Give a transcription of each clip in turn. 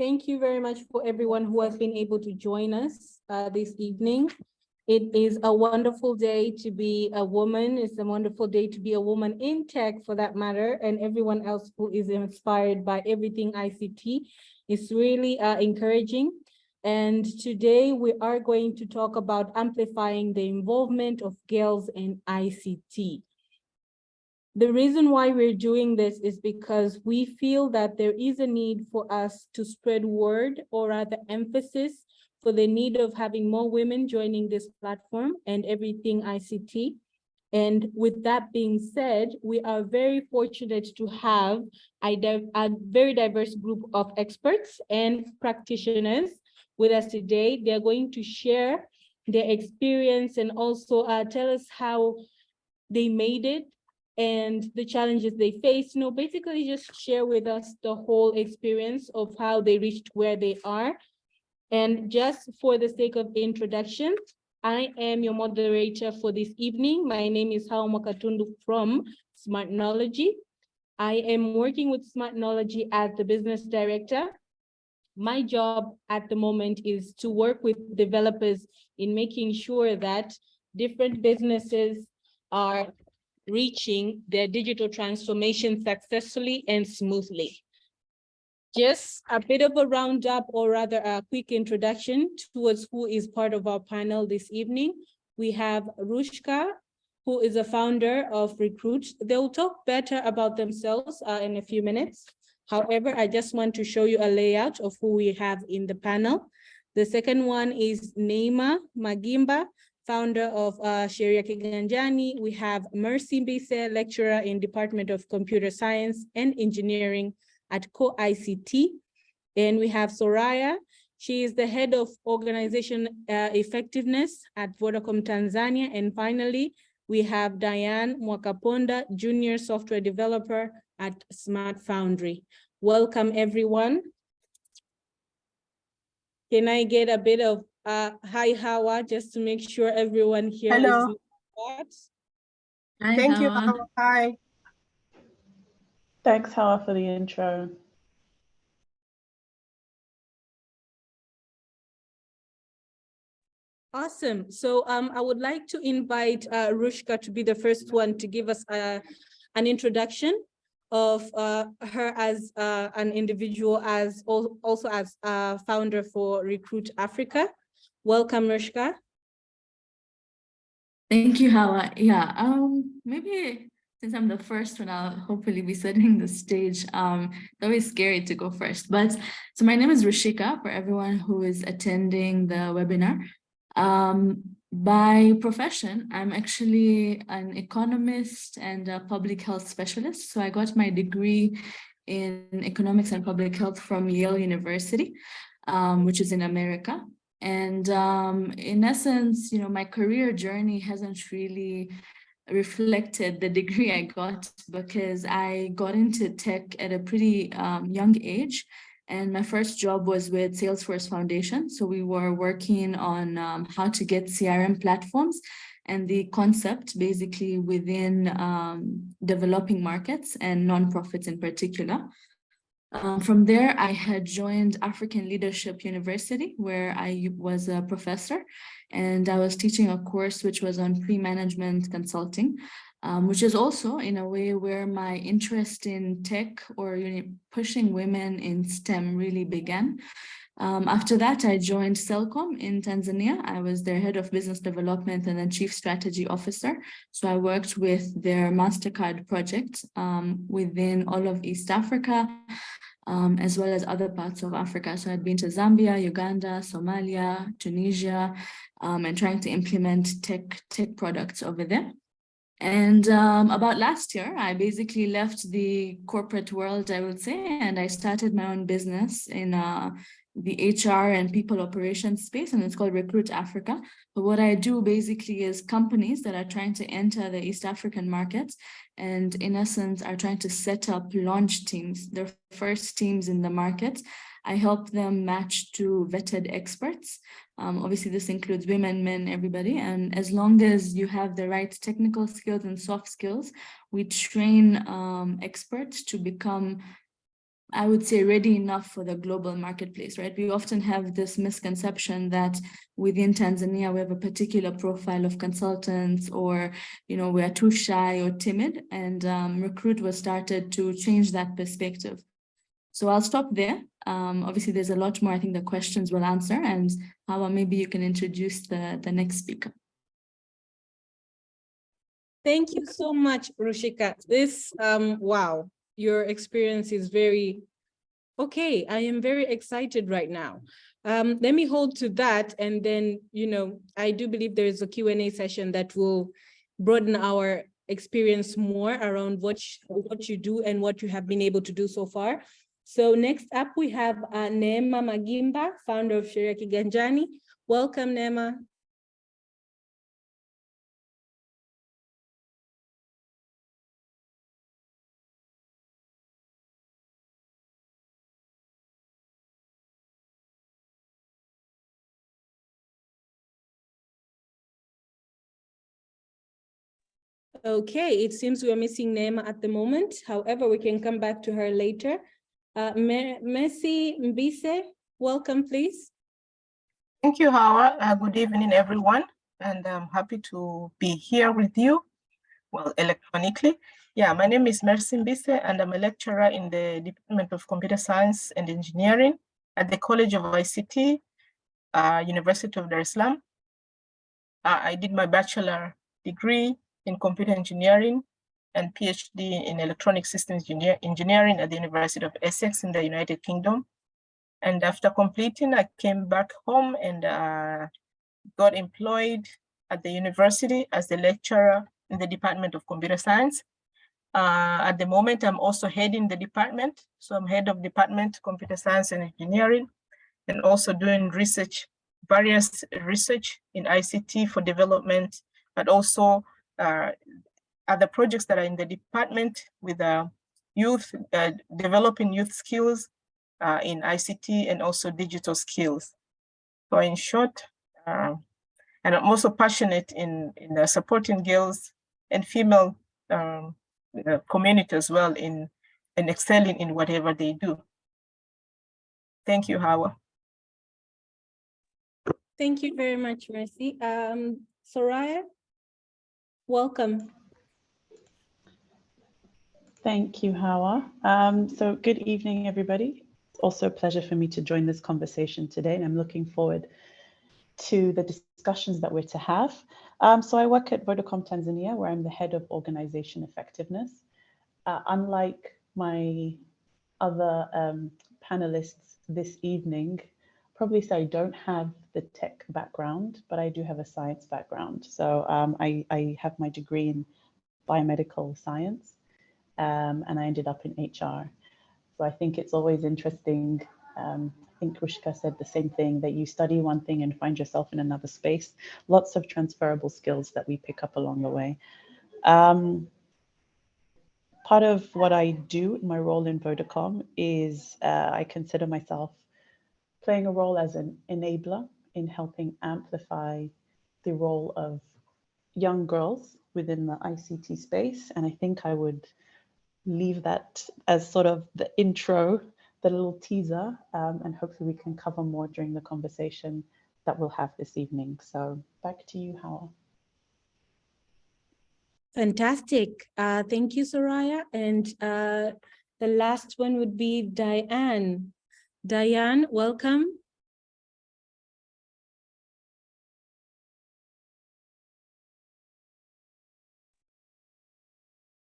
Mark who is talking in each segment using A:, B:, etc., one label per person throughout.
A: Thank you very much for everyone who has been able to join us this evening. It is a wonderful day to be a woman. It's a wonderful day to be a woman in tech, for that matter, and everyone else who is inspired by everything ICT. It's really encouraging. And today we are going to talk about amplifying the involvement of girls in ICT. The reason why we're doing this is because we feel that there is a need for us to spread word, or rather emphasis, for the need of having more women joining this platform and everything ICT. And with that being said, we are very fortunate to have a very diverse group of experts and practitioners with us today. They're going to share their experience and also tell us how they made it and the challenges they face. Basically just share with us the whole experience of how they reached where they are. And just for the sake of introduction, I am your moderator for this evening. My name is Hao Makatundu from Smartnology. I am working with Smartnology as the business director. My job at the moment is to work with developers in making sure that different businesses are reaching their digital transformation successfully and smoothly. Just a bit of a roundup, or rather a quick introduction towards who is part of our panel this evening. We have Rushka, who is a founder of Recruit. They'll talk better about themselves in a few minutes. However, I just want to show you a layout of who we have in the panel. The second one is Neema Magimba, founder of Sheria Kiganjani. We have Mercy Mbise, lecturer in Department of Computer Science and Engineering at Co-ICT. And we have Soraya. She is the head of organization effectiveness at Vodacom Tanzania. And finally, we have Diane Mwakaponda, junior software developer at Smart Foundry. Welcome, everyone. Can I get a bit of hi, Hawa, just to make sure everyone here
B: Hello.
A: is
C: Hi,
B: Thank you,
C: Hawa.
B: Hawa. Hi.
D: Thanks, Hawa, for the intro.
A: Awesome. So I would like to invite Rushka to be the first one to give us an introduction of her as an individual, as also as founder for Recruit Africa. Welcome, Rushka.
C: Thank you, Hawa. Yeah, maybe since I'm the first one, I'll hopefully be setting the stage. It's always scary to go first, but so my name is Rushika for everyone who is attending the webinar. By profession, I'm actually an economist and a public health specialist. So I got my degree in economics and public health from Yale University, which is in America. And in essence, my career journey hasn't really reflected the degree I got, because I got into tech at a pretty young age. And my first job was with Salesforce Foundation. So we were working on how to get CRM platforms and the concept basically within developing markets and nonprofits in particular. From there, I had joined African Leadership University, where I was a professor, and I was teaching a course which was on pre-management consulting, which is also in a way where my interest in tech or pushing women in STEM really began. After that, I joined Celcom in Tanzania. I was their head of business development and then chief strategy officer. So I worked with their MasterCard project within all of East Africa, as well as other parts of Africa. So I'd been to Zambia, Uganda, Somalia, Tunisia, and trying to implement tech products over there. And about last year, I basically left the corporate world, I would say, and I started my own business in the HR and people operations space, and it's called Recruit Africa. But what I do basically is companies that are trying to enter the East African markets, and in essence are trying to set up launch teams, their first teams in the market. I help them match to vetted experts. Obviously, this includes women, men, everybody. And as long as you have the right technical skills and soft skills, we train experts to become I would say, ready enough for the global marketplace, right? We often have this misconception that within Tanzania, we have a particular profile of consultants, or, we are too shy or timid, and Recruit was started to change that perspective. So I'll stop there. Obviously, there's a lot more I think the questions will answer, and Hawa, maybe you can introduce the next speaker.
A: Thank you so much, Rushika. This, wow, your experience is very, okay, I am very excited right now. Let me hold to that. And then, I do believe there is a Q&A session that will broaden our experience more around what you do and what you have been able to do so far. So next up, we have Neema Magimba, founder of Sheria Kiganjani. Welcome, Neema. Okay, it seems we are missing Neema at the moment. However, we can come back to her later. Mercy Mbise, welcome, please.
B: Thank you, Hawa. Good evening, everyone. And I'm happy to be here with you, well, electronically. Yeah, my name is Mercy Mbise, and I'm a lecturer in the Department of Computer Science and Engineering at the College of ICT, University of Dar es Salaam. I did my bachelor degree in computer engineering and PhD in electronic systems engineering at the University of Essex in the United Kingdom. And after completing, I came back home and got employed at the university as a lecturer in the Department of Computer Science. At the moment, I'm also heading the department. So I'm head of Department Computer Science and Engineering, and also doing research, various research in ICT for development, but also other projects that are in the department with youth, developing youth skills in ICT and also digital skills. So in short, and I'm also passionate in supporting girls and female community as well in excelling in whatever they do. Thank you, Hawa.
A: Thank you very much, Mercy. Soraya, welcome.
D: Thank you, Hawa. So good evening, everybody. It's also a pleasure for me to join this conversation today, and I'm looking forward to the discussions that we're to have. So I work at Vodacom Tanzania, where I'm the head of organization effectiveness. Unlike my other panelists this evening, probably say I don't have the tech background, but I do have a science background. So I have my degree in biomedical science, and I ended up in HR. So I think it's always interesting. I think Rushika said the same thing, that you study one thing and find yourself in another space. Lots of transferable skills that we pick up along the way. Part of what I do in my role in Vodacom is I consider myself playing a role as an enabler in helping amplify the role of young girls within the ICT space. And I think I would leave that as sort of the intro, the little teaser, and hopefully we can cover more during the conversation that we'll have this evening. So back to you, Hawa.
A: Fantastic. Thank you, Soraya. And the last one would be Diane. Diane, welcome.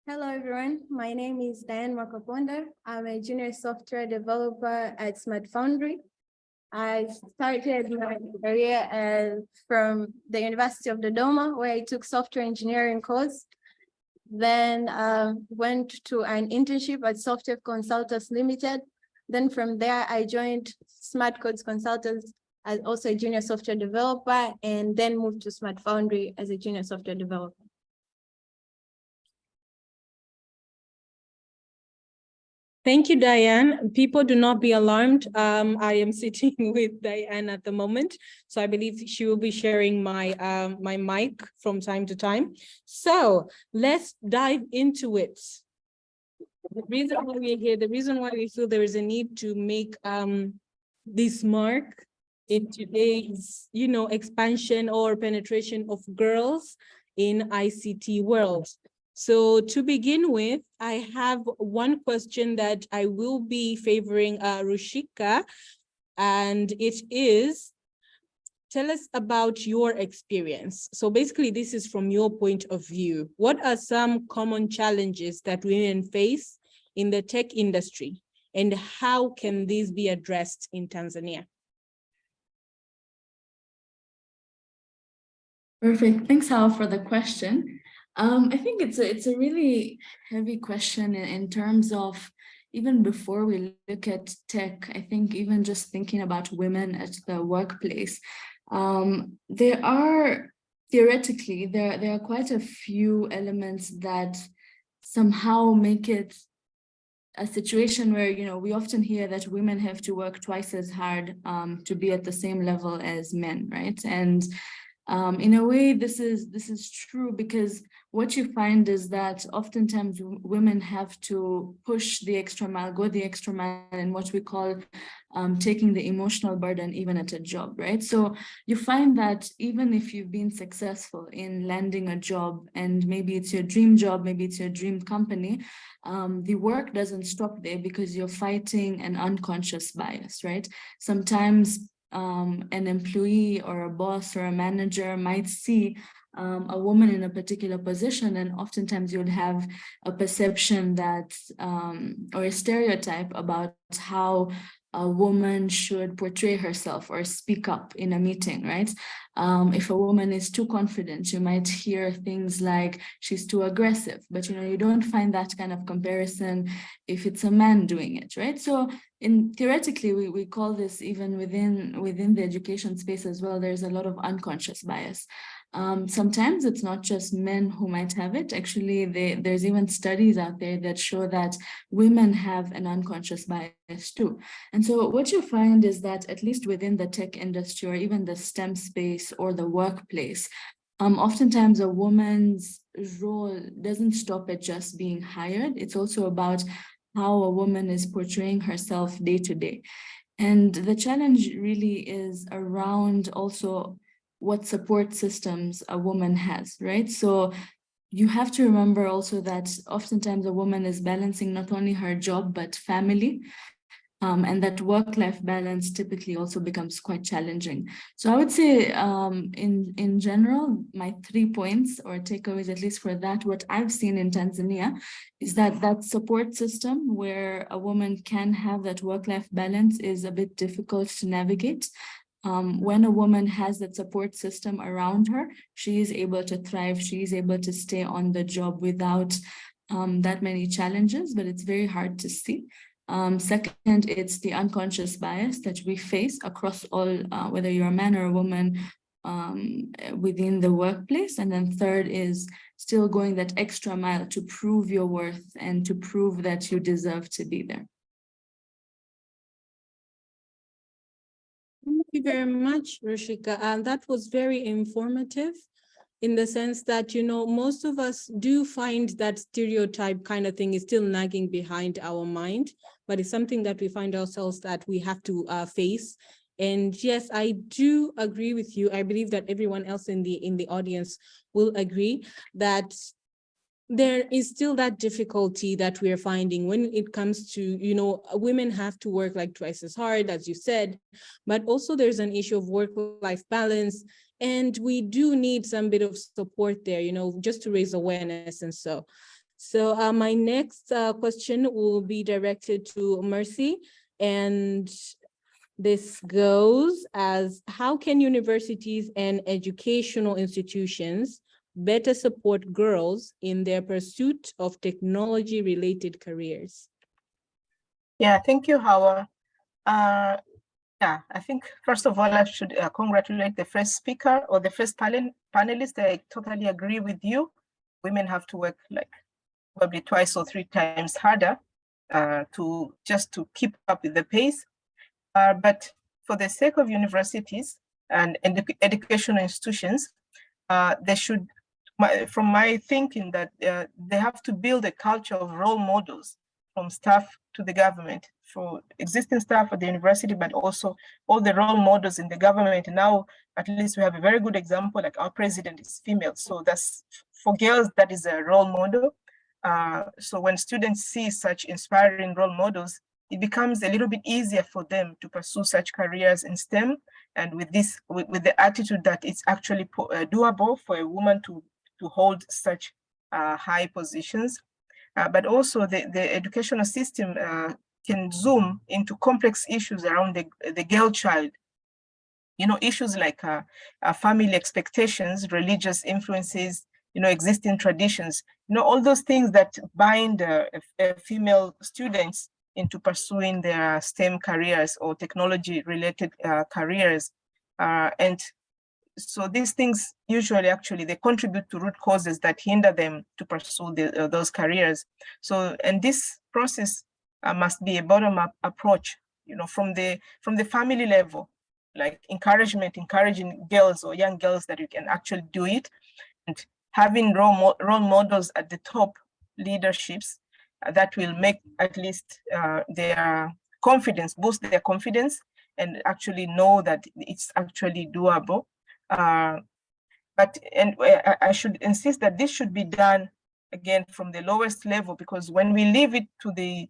E: Hello, everyone. My name is Diane Makaponda. I'm a junior software developer at Smart Foundry. I started my career from the University of Dodoma, where I took software engineering course. Then went to an internship at Software Consultants Limited. Then from there, I joined Smart Codes Consultants as also a junior software developer, and then moved to Smart Foundry as a junior software developer.
A: Thank you, Diane. People, do not be alarmed. I am sitting with Diane at the moment, so I believe she will be sharing my my mic from time to time. So let's dive into it. The reason why we're here, the reason why we feel there is a need to make this mark in today's, expansion or penetration of girls in ICT world. So to begin with, I have one question that I will be favoring Rushika, and it is, tell us about your experience. So basically, this is from your point of view. What are some common challenges that women face in the tech industry, and how can these be addressed in Tanzania?
C: Perfect. Thanks, Hal, for the question. I think it's a really heavy question in terms of, even before we look at tech, I think even just thinking about women at the workplace, there are theoretically, there are quite a few elements that somehow make it a situation where, we often hear that women have to work twice as hard to be at the same level as men, right? And in a way, this is true, because what you find is that oftentimes women have to push the extra mile, go the extra mile in what we call taking the emotional burden even at a job, right? So you find that even if you've been successful in landing a job, and maybe it's your dream job, maybe it's your dream company, the work doesn't stop there because you're fighting an unconscious bias, right? Sometimes an employee or a boss or a manager might see a woman in a particular position, and oftentimes you'll have a perception that or a stereotype about how a woman should portray herself or speak up in a meeting, right? If a woman is too confident, you might hear things like she's too aggressive, but you don't find that kind of comparison if it's a man doing it, right? So theoretically, we call this, even within the education space as well, there's a lot of unconscious bias. Sometimes it's not just men who might have it. Actually, there's even studies out there that show that women have an unconscious bias too. And so what you find is that, at least within the tech industry or even the STEM space or the workplace, oftentimes a woman's role doesn't stop at just being hired. It's also about how a woman is portraying herself day to day. And the challenge really is around also what support systems a woman has, right? So you have to remember also that oftentimes a woman is balancing not only her job, but family. And that work-life balance typically also becomes quite challenging. So I would say in general, my 3 points or takeaways, at least for that, what I've seen in Tanzania is that support system where a woman can have that work-life balance is a bit difficult to navigate. When a woman has that support system around her, she is able to thrive, she is able to stay on the job without that many challenges, but it's very hard to see. Second, it's the unconscious bias that we face across all, whether you're a man or a woman, within the workplace. And then third is still going that extra mile to prove your worth and to prove that you deserve to be there.
A: Thank you very much, Rushika. And that was very informative, in the sense that, most of us do find that stereotype kind of thing is still nagging behind our mind, but it's something that we find ourselves that we have to face. And yes, I do agree with you. I believe that everyone else in the audience will agree that there is still that difficulty that we're finding when it comes to, women have to work like twice as hard, as you said, but also there's an issue of work-life balance. And we do need some bit of support there, just to raise awareness and so. So my next question will be directed to Mercy. And this goes as, how can universities and educational institutions better support girls in their pursuit of technology-related careers?
B: Yeah, thank you, Hawa. Yeah, I think first of all, I should congratulate the first speaker or the first panelist. I totally agree with you. Women have to work like probably twice or 3 times harder to keep up with the pace. But for the sake of universities and educational institutions, they should, from my thinking, that they have to build a culture of role models from staff to the government, for existing staff at the university, but also all the role models in the government. Now, at least we have a very good example, like our president is female. So that's, for girls, that is a role model. So when students see such inspiring role models, it becomes a little bit easier for them to pursue such careers in STEM. And with this, with the attitude that it's actually doable for a woman to hold such high positions. But also the educational system can zoom into complex issues around the girl child. You know, issues like family expectations, religious influences, you know, existing traditions, you know, all those things that bind female students into pursuing their STEM careers or technology-related careers. And so these things usually actually they contribute to root causes that hinder them to pursue those careers. So, and this process must be a bottom-up approach, you know, from the family level, like encouraging girls or young girls that you can actually do it, and having role models at the top leaderships that will make at least their confidence, boost their confidence, and actually know that it's actually doable. But I should insist that this should be done again from the lowest level, because when we leave it to the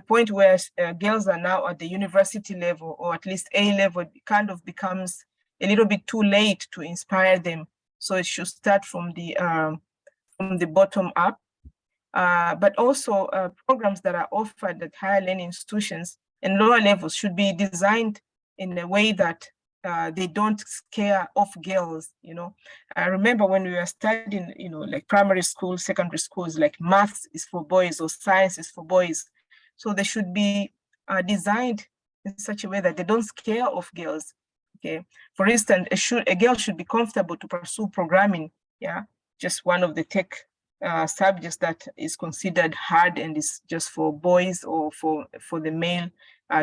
B: point where girls are now at the university level, or at least A level, it kind of becomes a little bit too late to inspire them. So it should start from the bottom up. But also programs that are offered at higher learning institutions and lower levels should be designed in a way that they don't scare off girls. You know, I remember when we were studying, you know, like primary school, secondary schools, like maths is for boys or science is for boys. So they should be designed in such a way that they don't scare off girls. Okay, for instance, a girl should be comfortable to pursue programming. Yeah, just one of the tech subjects that is considered hard and is just for boys or for the male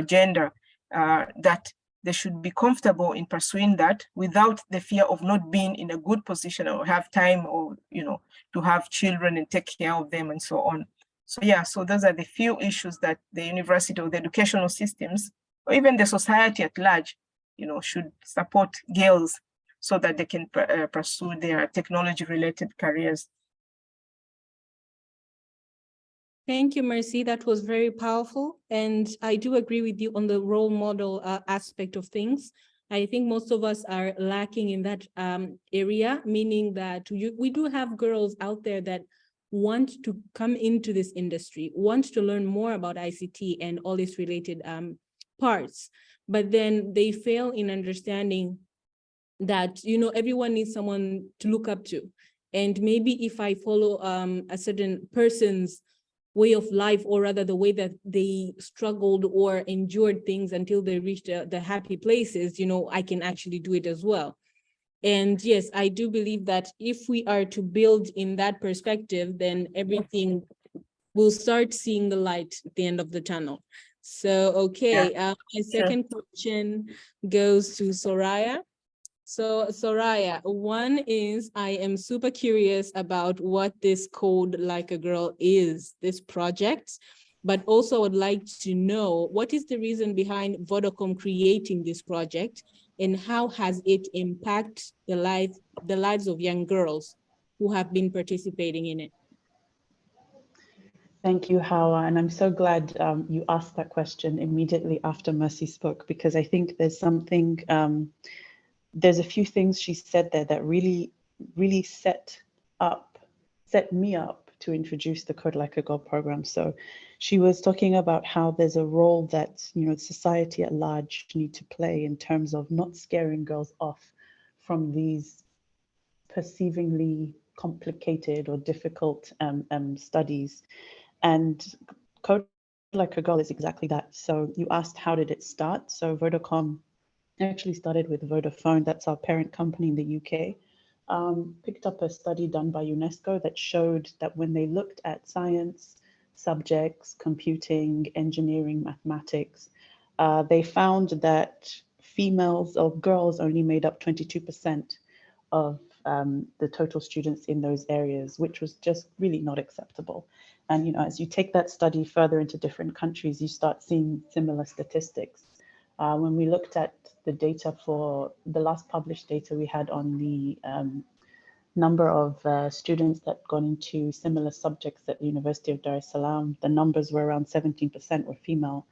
B: gender, that they should be comfortable in pursuing that without the fear of not being in a good position or have time, or, you know, to have children and take care of them and so on. So yeah, so those are the few issues that the university or the educational systems, or even the society at large, you know, should support girls so that they can pursue their technology-related careers.
A: Thank you, Mercy. That was very powerful. And I do agree with you on the role model aspect of things. I think most of us are lacking in that area, meaning that we do have girls out there that want to come into this industry, want to learn more about ICT and all its related parts, but then they fail in understanding that, you know, everyone needs someone to look up to. And maybe if I follow a certain person's way of life, or rather the way that they struggled or endured things until they reached the happy places, you know, I can actually do it as well. And yes, I do believe that if we are to build in that perspective, then everything will start seeing the light at the end of the tunnel. So, okay, my second question goes to Soraya. So Soraya, one is, I am super curious about what this Code Like a Girl is, this project, but also I would like to know what is the reason behind Vodacom creating this project, and how has it impacted the lives of young girls who have been participating in it?
D: Thank you, Hawa, and I'm so glad you asked that question immediately after Mercy spoke, because I think there's something, there's a few things she said there that really set me up to introduce the Code Like a Girl program. So she was talking about how there's a role that, you know, society at large need to play in terms of not scaring girls off from these perceivingly complicated or difficult studies. And Code Like a Girl is exactly that. So you asked, how did it start? So Vodacom actually started with Vodafone, that's our parent company in the UK, picked up a study done by UNESCO that showed that when they looked at science subjects, computing, engineering, mathematics, they found that females or girls only made up 22% of the total students in those areas, which was just really not acceptable. And as you take that study further into different countries, you start seeing similar statistics. When we looked at the data for the last published data we had on the number of students that gone into similar subjects at the University of Dar es Salaam, the numbers were around 17% were female.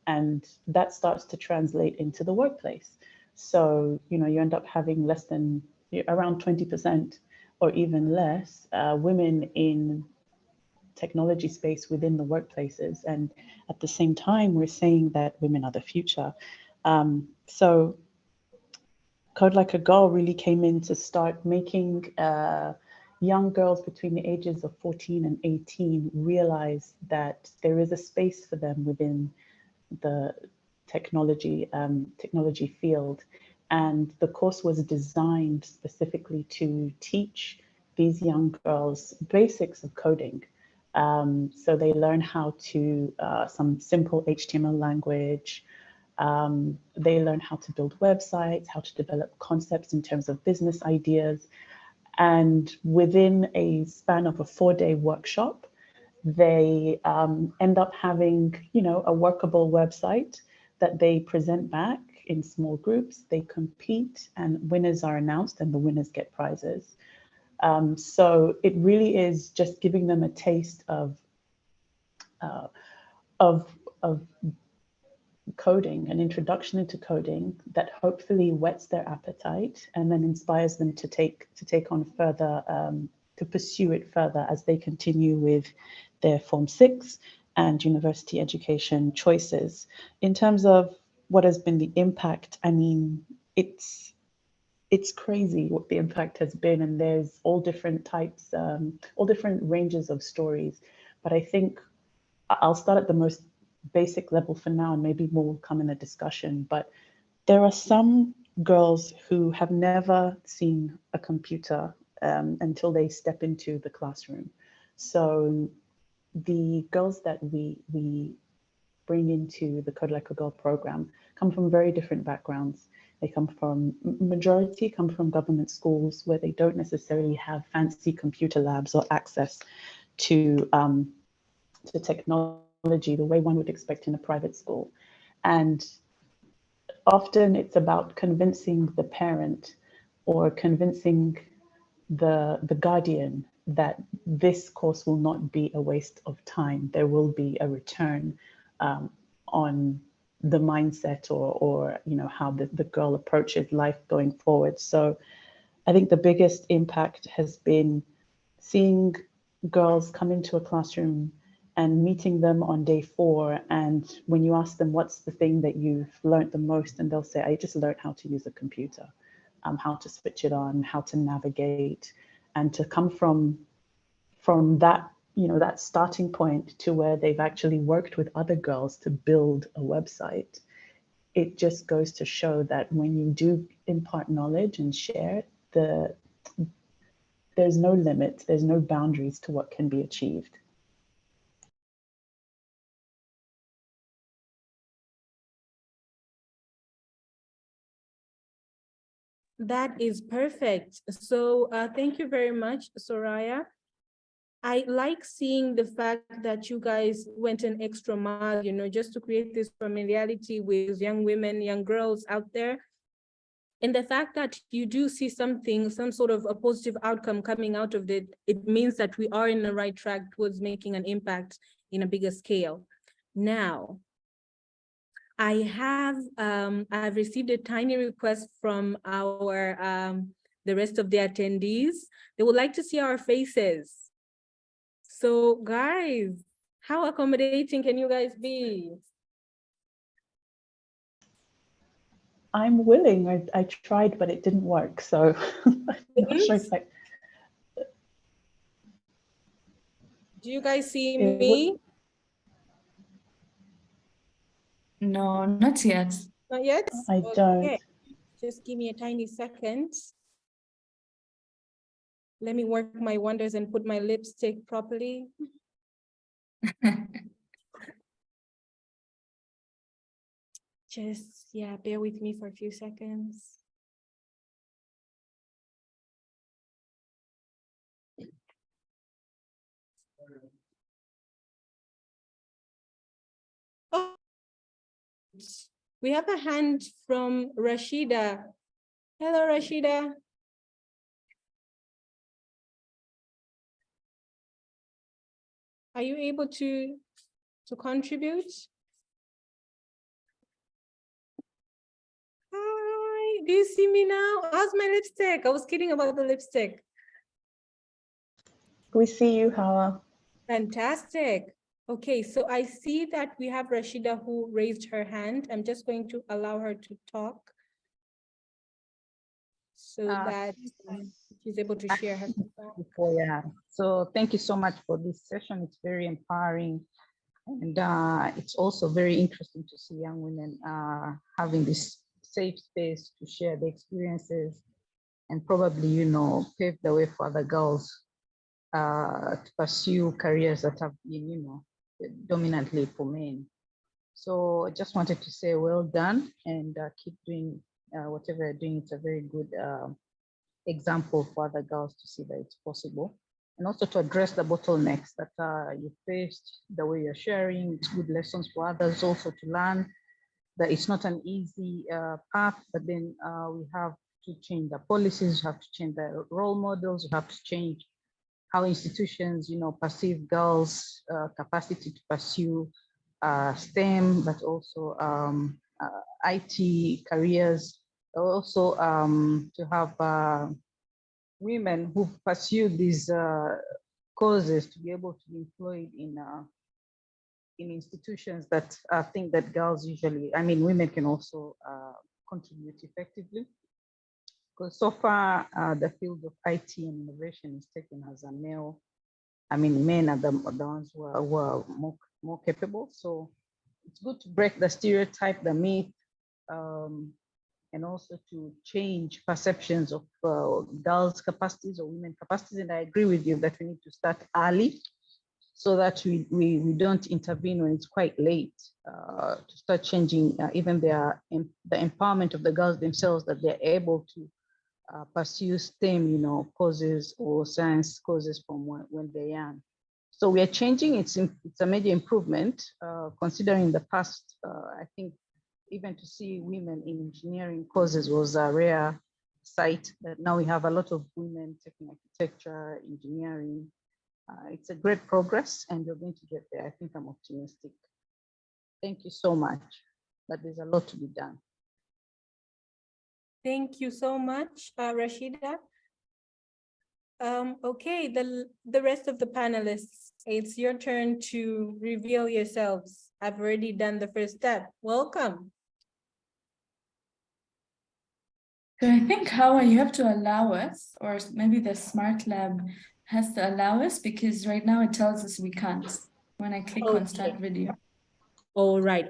D: And that starts to translate into the workplace. So, you end up having less than around 20% or even less women in technology space within the workplaces. And at the same time, we're saying that women are the future. So Code Like a Girl really came in to start making young girls between the ages of 14 and 18 realize that there is a space for them within the technology field. And the course was designed specifically to teach these young girls basics of coding. So they learn how to some simple HTML language. They learn how to build websites, how to develop concepts in terms of business ideas. And within a span of a 4-day workshop, they end up having, a workable website that they present back in small groups. They compete and winners are announced and the winners get prizes. So it really is just giving them a taste of coding, an introduction into coding that hopefully whets their appetite and then inspires them to take on further, to pursue it further as they continue with their Form 6 and university education choices. In terms of what has been the impact, I mean, it's crazy what the impact has been, and there's all different types, all different ranges of stories. But I think I'll start at the most basic level for now, and maybe more will come in the discussion. But there are some girls who have never seen a computer until they step into the classroom. So the girls that we bring into the Code Like a Girl program come from very different backgrounds. They come from, majority come from government schools where they don't necessarily have fancy computer labs or access to technology the way one would expect in a private school. And often it's about convincing the parent or convincing the guardian that this course will not be a waste of time. There will be a return on the mindset or how the girl approaches life going forward. So I think the biggest impact has been seeing girls come into a classroom and meeting them on day 4. And when you ask them, what's the thing that you've learned the most? And they'll say, I just learned how to use a computer, how to switch it on, how to navigate, and to come from that, that starting point to where they've actually worked with other girls to build a website. It just goes to show that when you do impart knowledge and share, there's no limits, there's no boundaries to what can be achieved.
A: That is perfect. So thank you very much, Soraya. I like seeing the fact that you guys went an extra mile, just to create this familiarity with young women, young girls out there. And the fact that you do see some sort of a positive outcome coming out of it, it means that we are in the right track towards making an impact in a bigger scale. Now, I've received a tiny request from the rest of the attendees. They would like to see our faces. So guys, how accommodating can you guys be?
D: I'm willing. I tried, but it didn't work. So I'm not sure if
A: Do you guys see me?
C: No, not yet.
A: Not yet?
D: I
A: Okay.
D: don't.
A: Just give me a tiny second. Let me work my wonders and put my lipstick properly. Just, yeah, bear with me for a few seconds. We have a hand from Rashida. Hello, Rashida. Are you able to contribute? Hi, do you see me now? How's my lipstick? I was kidding about the lipstick.
D: We see you, Hawa.
A: Fantastic. Okay, so I see that we have Rashida who raised her hand. I'm just going to allow her to talk so that she's able to share her feedback.
F: Yeah, so thank you so much for this session. It's very empowering, and it's also very interesting to see young women having this safe space to share their experiences and probably, you know, pave the way for other girls to pursue careers that have been, you know, dominantly for men. So I just wanted to say well done, and keep doing whatever you're doing. It's a very good example for other girls to see that it's possible. And also to address the bottlenecks that you faced, the way you're sharing. It's good lessons for others also to learn that it's not an easy path, but then we have to change the policies, we have to change the role models, we have to change how institutions, you know, perceive girls' capacity to pursue STEM, but also IT careers, also to have women who pursue these causes to be able to be employed in institutions that think that girls usually, I mean, women can also contribute effectively. Because so far, the field of IT and innovation is taken as a male. I mean, men are the ones who are more capable. So it's good to break the stereotype, the myth, and also to change perceptions of girls' capacities or women capacities. And I agree with you that we need to start early so that we don't intervene when it's quite late, to start changing even the empowerment of the girls themselves, that they're able to pursue STEM, you know, courses or science courses from when they're young. So we are changing. It's a major improvement, considering the past. I think even to see women in engineering courses was a rare sight. That now we have a lot of women taking architecture, engineering. It's a great progress, and we're going to get there. I think I'm optimistic. Thank you so much, but there's a lot to be done.
A: Thank you so much, Rashida. Okay, the rest of the panelists, it's your turn to reveal yourselves. I've already done the first step. Welcome.
C: So I think, Hawa, you have to allow us, or maybe the Smart Lab has to allow us, because right now it tells us we can't when I click on start video.
A: All right.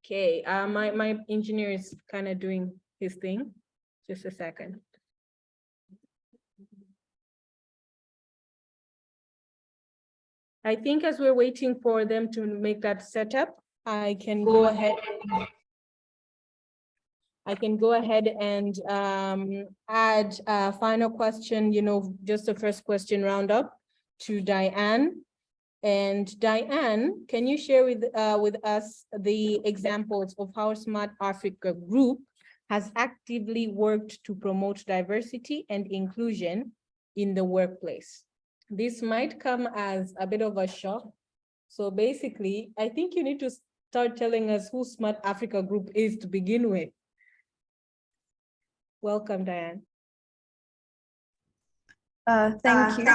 A: Okay, my engineer is kind of doing his thing. Just a second. I think as we're waiting for them to make that setup, I can go ahead. And add a final question, you know, just the first question roundup to Diane. And Diane, can you share with us the examples of how Smart Africa Group has actively worked to promote diversity and inclusion in the workplace? This might come as a bit of a shock. So basically, I think you need to start telling us who Smart Africa Group is to begin with. Welcome, Diane.
E: Thank you.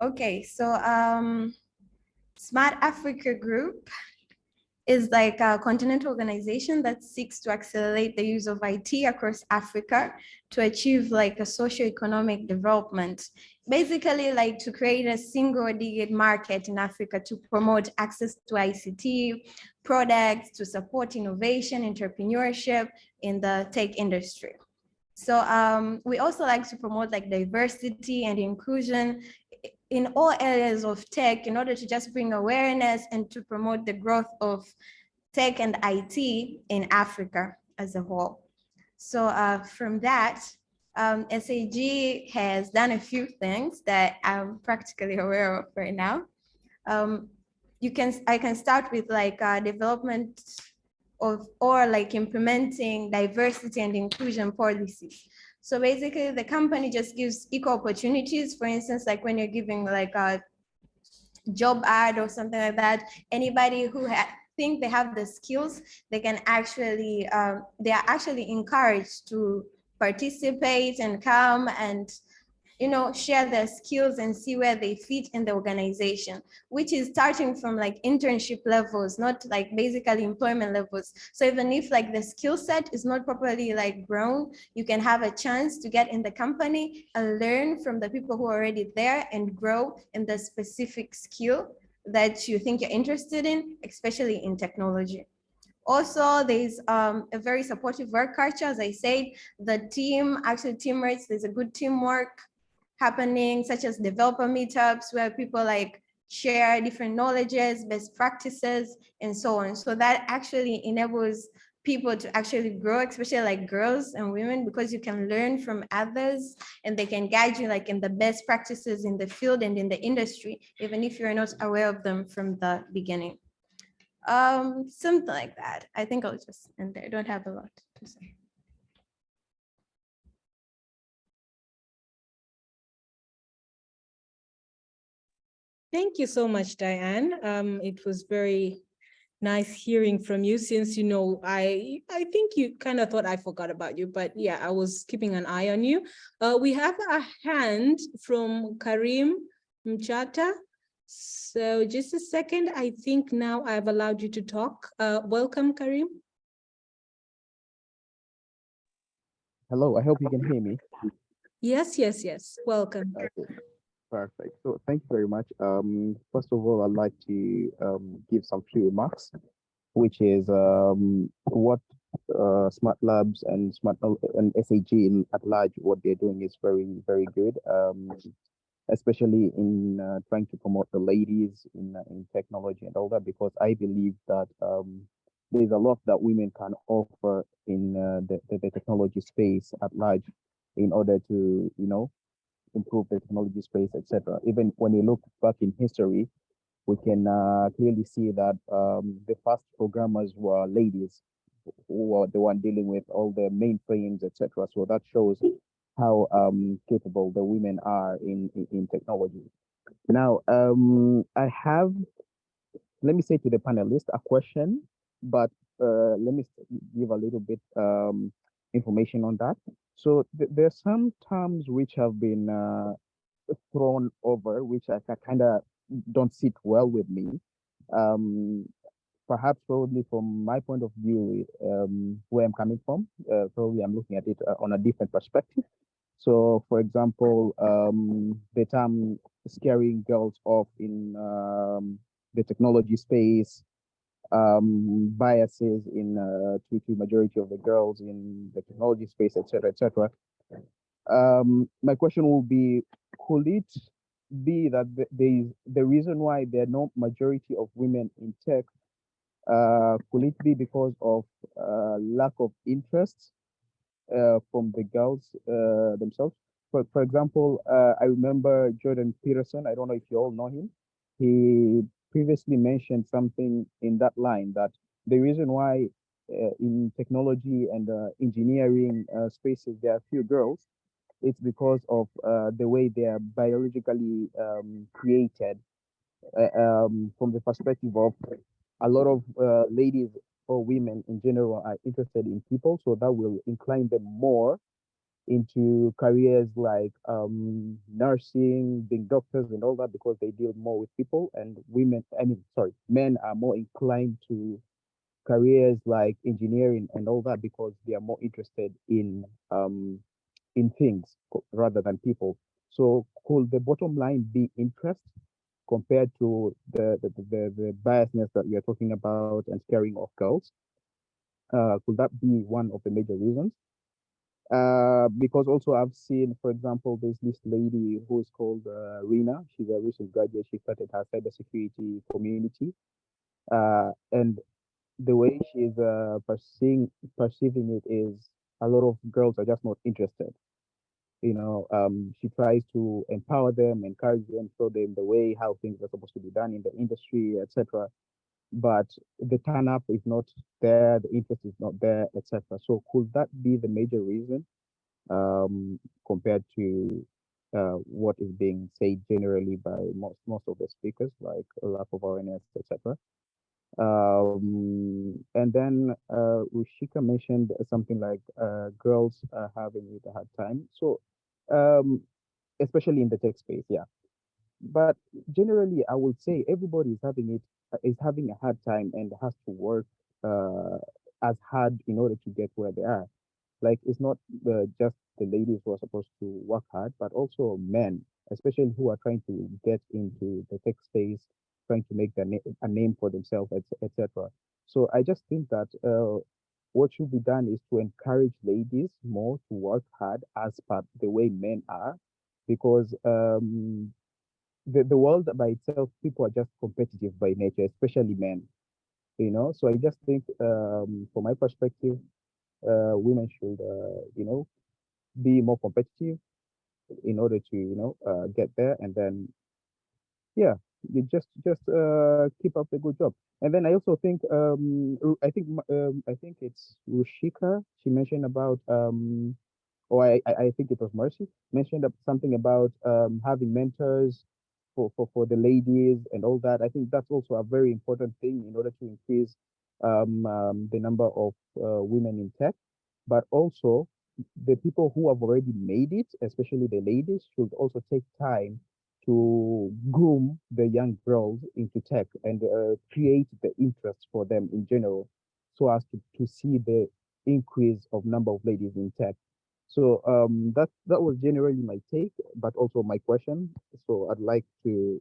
E: Okay, so Smart Africa Group is like a continental organization that seeks to accelerate the use of IT across Africa to achieve like a socio-economic development. Basically, like to create a single digit market in Africa to promote access to ICT products, to support innovation, entrepreneurship in the tech industry. So we also like to promote like diversity and inclusion in all areas of tech in order to just bring awareness and to promote the growth of tech and IT in Africa as a whole. So from that, SAG has done a few things that I'm practically aware of right now. I can start with like development of, or like implementing diversity and inclusion policies. So basically the company just gives equal opportunities. For instance, like when you're giving like a job ad or something like that, anybody who think they have the skills, they can actually, they are actually encouraged to participate and come and, you know, share their skills and see where they fit in the organization, which is starting from like internship levels, not like basically employment levels. So even if like the skill set is not properly like grown, you can have a chance to get in the company and learn from the people who are already there and grow in the specific skill that you think you're interested in, especially in technology. Also, there's a very supportive work culture. As I said, the team, actually teammates, there's a good teamwork happening, such as developer meetups where people like share different knowledges, best practices, and so on. So that actually enables people to actually grow, especially like girls and women, because you can learn from others and they can guide you like in the best practices in the field and in the industry, even if you're not aware of them from the beginning. Something like that. I think I'll just end there. I don't have a lot to say.
A: Thank you so much, Diane. It was very nice hearing from you, since, you know, I think you kind of thought I forgot about you, but yeah, I was keeping an eye on you. We have a hand from Karim Mchata. So just a second, I think now I've allowed you to talk. Welcome, Karim.
G: Hello, I hope you can hear me.
A: Yes, yes, yes. Welcome.
G: Okay, perfect. So thank you very much. First of all, I'd like to give some few remarks, which is what smart labs and and SAG at large, what they're doing is very, very good. Especially in trying to promote the ladies in technology and all that, because I believe that there's a lot that women can offer in the technology space at large, in order to, you know, improve the technology space, etc. Even when you look back in history, we can clearly see that the first programmers were ladies, who were the one dealing with all the mainframes, etc. So that shows how capable the women are in technology. Now, I have, let me say to the panelists, a question, but let me give a little bit information on that. So there are some terms which have been thrown over, which I kind of don't sit well with me. Um, Perhaps probably from my point of view, where I'm coming from, probably I'm looking at it on a different perspective. So, for example, the term scaring girls off in the technology space, biases in to majority of the girls in the technology space, etc., etc. My question will be, could it be that the reason why there are no majority of women in tech, could it be because of lack of interest from the girls themselves? For example, I remember Jordan Peterson. I don't know if you all know him. He previously mentioned something in that line, that the reason why in technology and engineering spaces there are few girls, it's because of the way they are biologically created, from the perspective of a lot of ladies or women in general are interested in people, so that will incline them more into careers like nursing, being doctors and all that, because they deal more with people. And men are more inclined to careers like engineering and all that, because they are more interested in things rather than people. So could the bottom line be interest compared to the biasness that we are talking about and scaring of girls? Could that be one of the major reasons? Because also I've seen, for example, there's this lady who is called Rina. She's a recent graduate. She started her cybersecurity community, and the way she's perceiving it is a lot of girls are just not interested. She tries to empower them, encourage them, show them the way how things are supposed to be done in the industry, etc. But the turn up is not there, the interest is not there, etc. So could that be the major reason compared to what is being said generally by most of the speakers, like a lack of awareness, etc. And then Rushika mentioned something like girls are having it a hard time. So um, especially in the tech space, yeah. But generally, I would say everybody is having a hard time and has to work uh, as hard in order to get where they are. Like it's not just the ladies who are supposed to work hard, but also men, especially who are trying to get into the tech space, trying to make a name for themselves, etc. So I just think that what should be done is to encourage ladies more to work hard as per the way men are, because the world by itself, people are just competitive by nature, especially men. So I just think, from my perspective, women should, be more competitive in order to, get there, and then yeah, you just keep up the good job. And then I also think, I think it's Rushika. She mentioned about or I think it was Mercy mentioned something about having mentors for the ladies and all that. I think that's also a very important thing in order to increase the number of women in tech, but also the people who have already made it, especially the ladies, should also take time to groom the young girls into tech and create the interest for them in general, so as to see the increase of number of ladies in tech. So that was generally my take, but also my question. So I'd like to,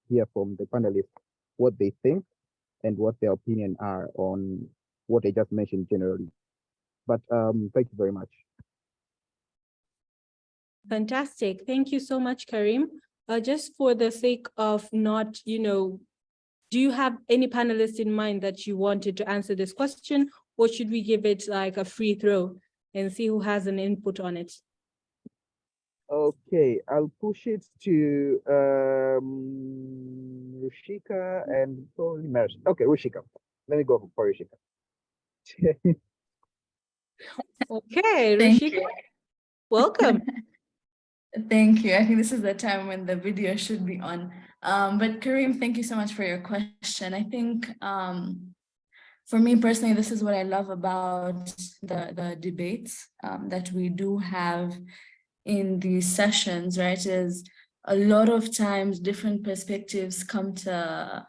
G: hear from the panelists what they think and what their opinion are on what I just mentioned generally. But thank you very much.
A: Fantastic. Thank you so much, Karim. Just for the sake of not, do you have any panelists in mind that you wanted to answer this question, or should we give it like a free throw and see who has an input on it?
G: Okay, I'll push it to Rushika and probably Mercy. Okay, Rushika. Let me go for Rushika.
A: Okay,
C: Thank
A: Rushika,
C: you.
A: welcome.
C: Thank you. I think this is the time when the video should be on. But Karim, thank you so much for your question. I think for me personally, this is what I love about the debates that we do have in these sessions, right? Is a lot of times different perspectives come to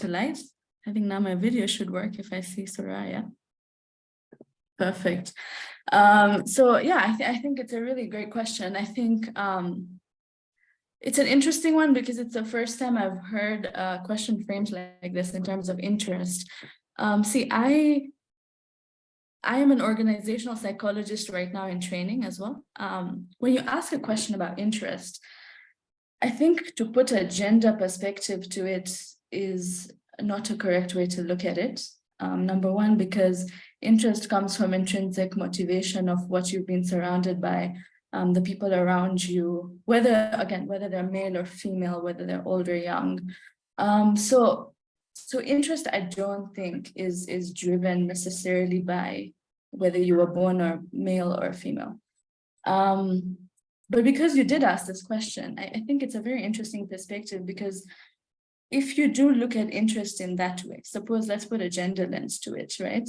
C: light. I think now my video should work if I see Soraya. Perfect. So yeah, I think it's a really great question. I think it's an interesting one because it's the first time I've heard a question framed like this in terms of interest. See, I am an organizational psychologist right now in training as well. When you ask a question about interest, I think to put a gender perspective to it is not a correct way to look at it. Number one, because interest comes from intrinsic motivation of what you've been surrounded by, the people around you, whether they're male or female, whether they're old or young. So interest, I don't think is driven necessarily by whether you were born or male or female. But because you did ask this question, I think it's a very interesting perspective, because if you do look at interest in that way, suppose let's put a gender lens to it, right?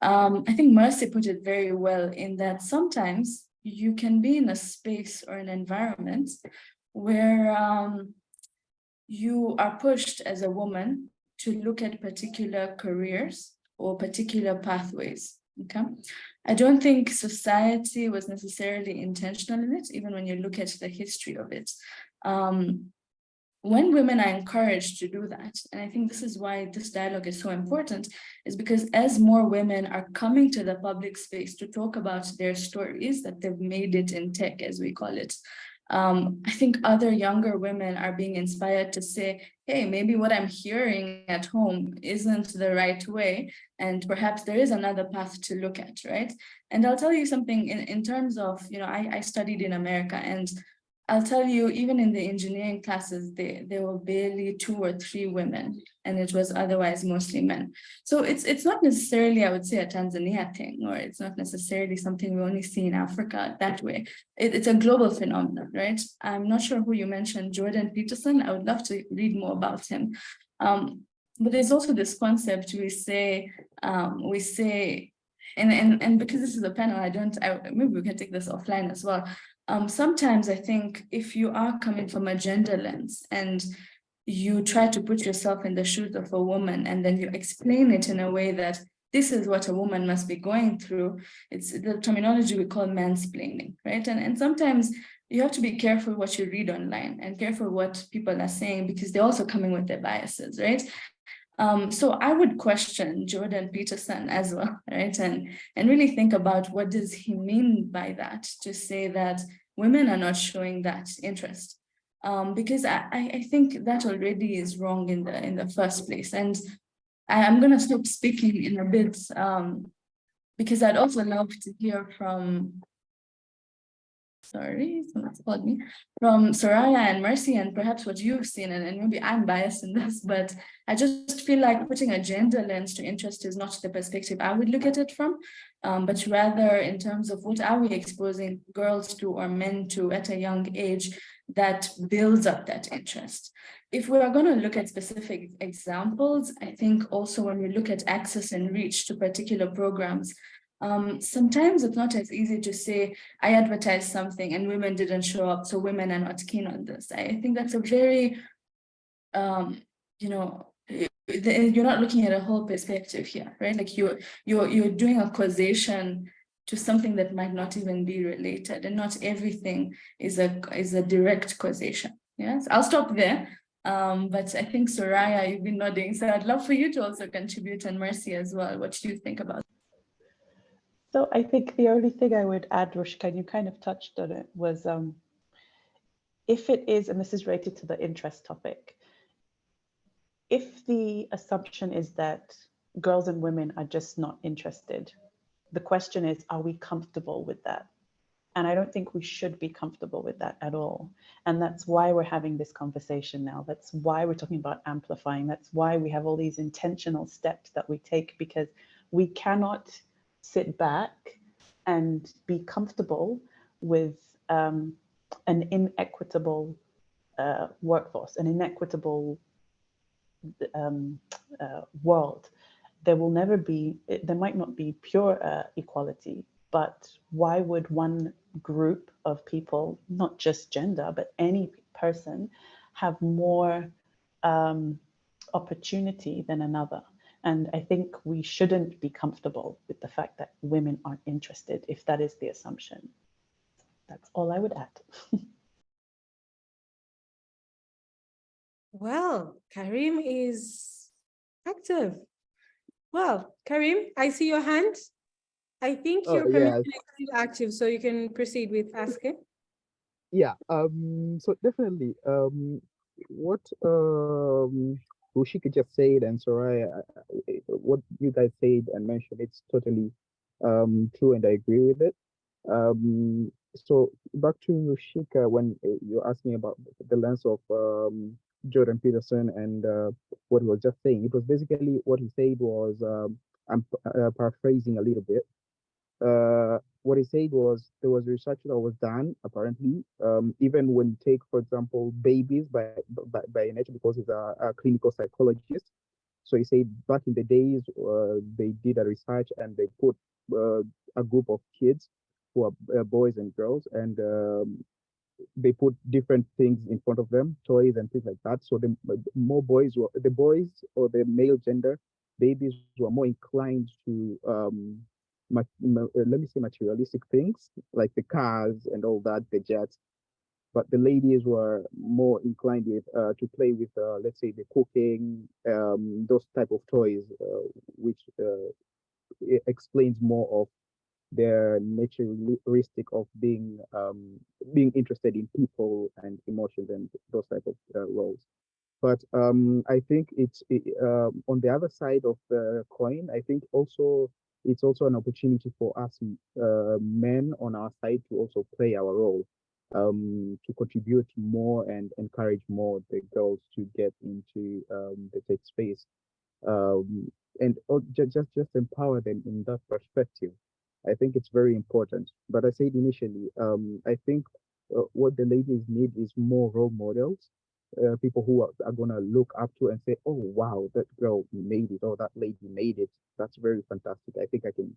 C: I think Mercy put it very well in that sometimes you can be in a space or an environment where you are pushed as a woman to look at particular careers or particular pathways, okay? I don't think society was necessarily intentional in it, even when you look at the history of it. When women are encouraged to do that, and I think this is why this dialogue is so important, is because as more women are coming to the public space to talk about their stories, that they've made it in tech, as we call it, I think other younger women are being inspired to say, hey, maybe what I'm hearing at home isn't the right way, and perhaps there is another path to look at, right? And I'll tell you something in terms of, I studied in America, and I'll tell you, even in the engineering classes, there were barely 2 or 3 women, and it was otherwise mostly men. So it's not necessarily, I would say, a Tanzania thing, or it's not necessarily something we only see in Africa that way. It's a global phenomenon, right? I'm not sure who you mentioned, Jordan Peterson. I would love to read more about him. But there's also this concept we say, and because this is a panel, maybe we can take this offline as well. Sometimes I think if you are coming from a gender lens and you try to put yourself in the shoes of a woman, and then you explain it in a way that this is what a woman must be going through, it's the terminology we call mansplaining, right? And sometimes you have to be careful what you read online and careful what people are saying, because they're also coming with their biases, right? So I would question Jordan Peterson as well, right? And really think about, what does he mean by that, to say that women are not showing that interest? Because I think that already is wrong in the first place. And I'm going to stop speaking in a bit, because I'd also love to hear from, sorry, someone's called me, from Soraya and Mercy, and perhaps what you've seen, and maybe I'm biased in this, but I just feel like putting a gender lens to interest is not the perspective I would look at it from, but rather in terms of what are we exposing girls to or men to at a young age that builds up that interest. If we are going to look at specific examples, I think also when we look at access and reach to particular programs, sometimes it's not as easy to say, I advertised something and women didn't show up, so women are not keen on this. I think that's a very, you're not looking at a whole perspective here, right? Like you're doing a causation to something that might not even be related, and not everything is a direct causation. Yes, I'll stop there. But I think Soraya, you've been nodding, so I'd love for you to also contribute, and Mercy as well. What do you think about?
D: So I think the only thing I would add, Rushka, and you kind of touched on it, was if it is, and this is related to the interest topic, if the assumption is that girls and women are just not interested, the question is, are we comfortable with that? And I don't think we should be comfortable with that at all. And that's why we're having this conversation now. That's why we're talking about amplifying. That's why we have all these intentional steps that we take, because we cannot sit back and be comfortable with an inequitable workforce, an inequitable world. There will never be, there might not be pure equality, but why would one group of people, not just gender, but any person, have more opportunity than another? And I think we shouldn't be comfortable with the fact that women aren't interested, if that is the assumption. That's all I would add.
A: Well, Karim is active. Well, Karim, I see your hand. I think your permission is still active, so you can proceed with asking.
G: Yeah, so definitely, what Rushika just said, and Soraya, what you guys said and mentioned, it's totally true, and I agree with it. So back to Rushika, when you're asking about the lens of Jordan Peterson and what he was just saying, it was basically what he said was, I'm paraphrasing a little bit. What he said was there was research that was done apparently, even when you take, for example, babies by nature, because he's a clinical psychologist. So he said back in the days, they did a research and they put a group of kids who are boys and girls, and they put different things in front of them, toys and things like that. So the boys or the male gender babies were more inclined to let me say materialistic things like the cars and all that, the jets. But the ladies were more inclined with to play with, let's say, the cooking, those type of toys, which explains more of their naturalistic of being interested in people and emotions and those type of roles. But I think on the other side of the coin. I think also it's also an opportunity for us men on our side to also play our role, to contribute more and encourage more the girls to get into the tech space, um, and just empower them in that perspective. I think it's very important. But I said initially, I think what the ladies need is more role models, people who are going to look up to and say, oh, wow, that girl made it, or that lady made it. That's very fantastic. I think I can,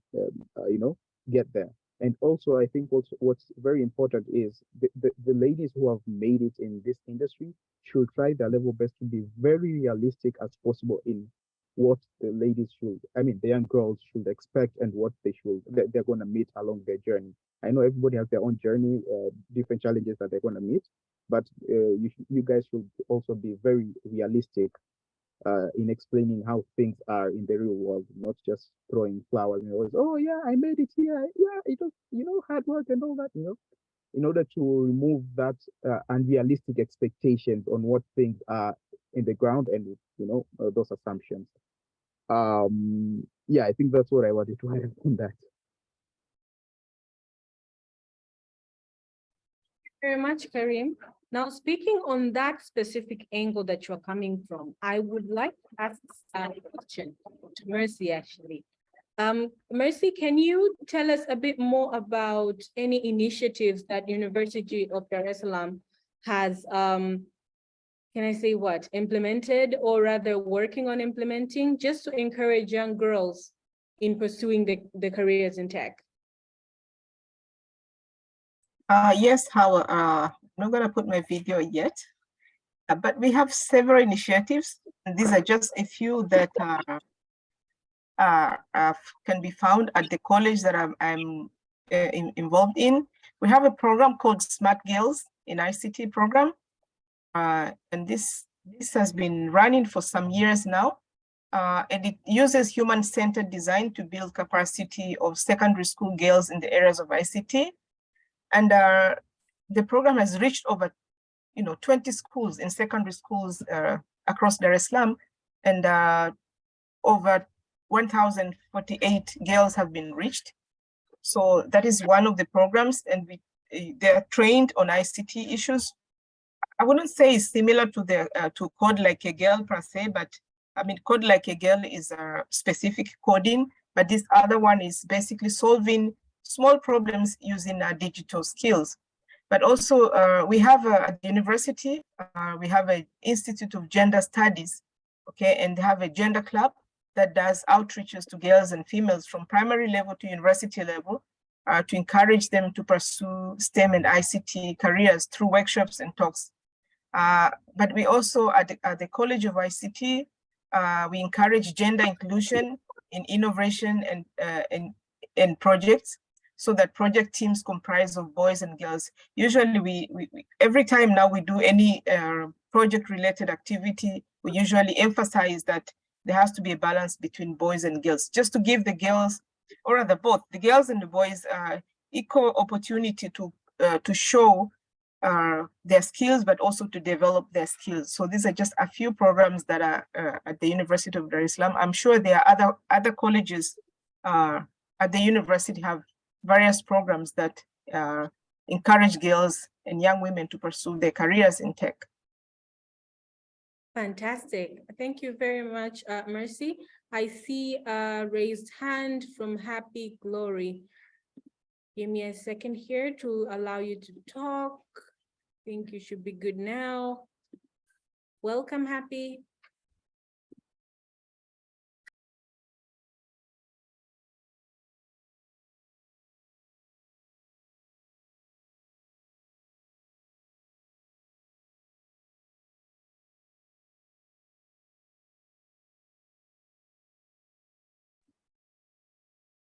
G: get there. And also, I think what's very important is the ladies who have made it in this industry should try their level best to be very realistic as possible in what the ladies should, I mean, the young girls should expect and what they're going to meet along their journey. I know everybody has their own journey, different challenges that they're going to meet, but you guys should also be very realistic in explaining how things are in the real world, not just throwing flowers and always, oh yeah, I made it here. Yeah, it was, hard work and all that, in order to remove that unrealistic expectations on what things are in the ground and, those assumptions. Yeah, I think that's what I wanted to add on that.
A: Very much, Karim. Now, speaking on that specific angle that you're coming from, I would like to ask a question to Mercy, actually. Mercy, can you tell us a bit more about any initiatives that University of Dar es Salaam has, can I say what, implemented, or rather working on implementing, just to encourage young girls in pursuing the careers in tech?
B: Yes, Howard, I'm not going to put my video yet, but we have several initiatives. And these are just a few that can be found at the college that I'm involved in. We have a program called Smart Girls in ICT program. And this has been running for some years now. And it uses human-centered design to build capacity of secondary school girls in the areas of ICT. And the program has reached over 20 schools in secondary schools across Dar es Salaam, and over 1,048 girls have been reached. So that is one of the programs, and they are trained on ICT issues. I wouldn't say it's similar to the to Code Like a Girl per se, but I mean, Code Like a Girl is a specific coding, but this other one is basically solving small problems using digital skills. But also we have at the university, we have an Institute of Gender Studies, okay, and they have a gender club that does outreaches to girls and females from primary level to university level to encourage them to pursue STEM and ICT careers through workshops and talks. But we also, at the College of ICT, we encourage gender inclusion in innovation and projects, so that project teams comprise of boys and girls. Usually we every time now we do any project related activity, we usually emphasize that there has to be a balance between boys and girls, just to give the girls, or rather both the girls and the boys, equal opportunity to show their skills, but also to develop their skills. So these are just a few programs that are at the University of Dar es Salaam. I'm sure there are other colleges at the university have various programs that encourage girls and young women to pursue their careers in tech.
A: Fantastic. Thank you very much, Mercy. I see a raised hand from Happy Glory. Give me a second here to allow you to talk. I think you should be good now. Welcome, Happy.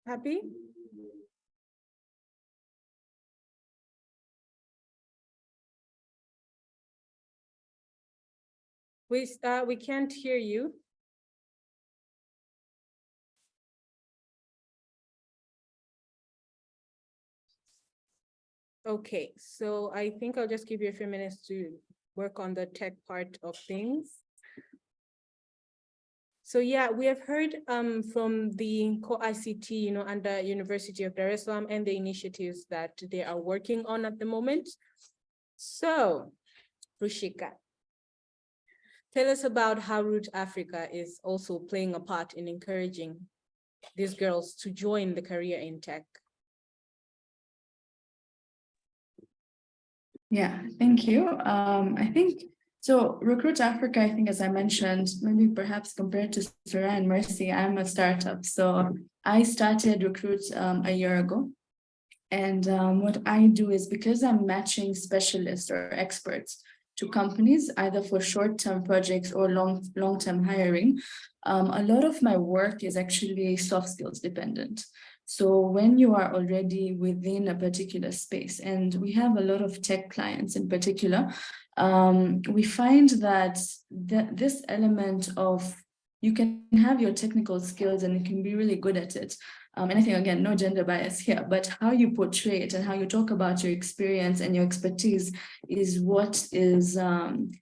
A: Happy? We can't hear you. Okay, so I think I'll just give you a few minutes to work on the tech part of things. So yeah, we have heard from the ICT, under University of Dar es Salaam and the initiatives that they are working on at the moment. So, Rushika, tell us about how Root Africa is also playing a part in encouraging these girls to join the career in tech.
C: Yeah, thank you. I think, so Recruit Africa, I think, as I mentioned, maybe perhaps compared to Surah and Mercy, I'm a startup. So I started Recruit a year ago. And what I do is, because I'm matching specialists or experts to companies, either for short-term projects or long-term hiring, a lot of my work is actually soft skills dependent. So when you are already within a particular space, and we have a lot of tech clients in particular, we find that this element of you can have your technical skills and you can be really good at it. And I think, again, no gender bias here, but how you portray it and how you talk about your experience and your expertise is what is